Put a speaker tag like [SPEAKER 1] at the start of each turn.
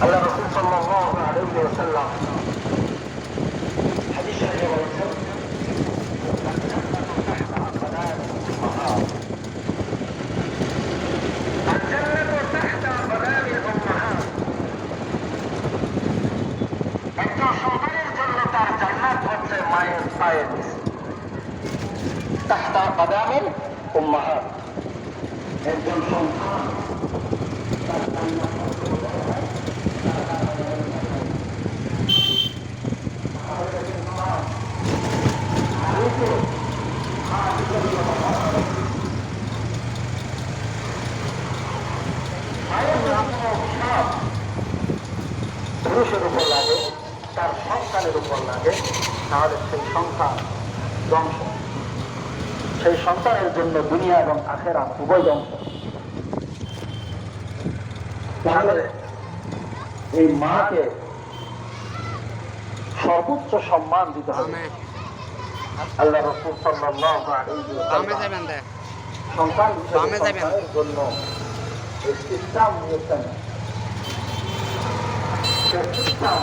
[SPEAKER 1] আল্লাহ রাসূল সাল্লাল্লাহু আলাইহি ওয়াসাল্লাম হাদিস শরীফে বলেছেন الجنة تحت أقدام الأمهات একজন সন্তানের জন্য তার জান্নাত হচ্ছে মায়ের পায়ের নিচে تحت أقدام الأمهات একজন সন্তান তার জান্নাত পুরুষের উপর লাগে, তার সন্তানের উপর লাগে, তাহলে সেই সন্তান ধ্বংস। সেই সন্তানের জন্য দুনিয়া এবং আখেরাত উভয় ধ্বংস। তাহলে এই মাকে সর্বোচ্চ সম্মান দিতে হবে। আল্লাহ রাসূল সাল্লাল্লাহু আলাইহি ওয়াসাল্লাম সন্তান সন্তানের জন্য ইসলাম নিয়েছেন। ইসলাম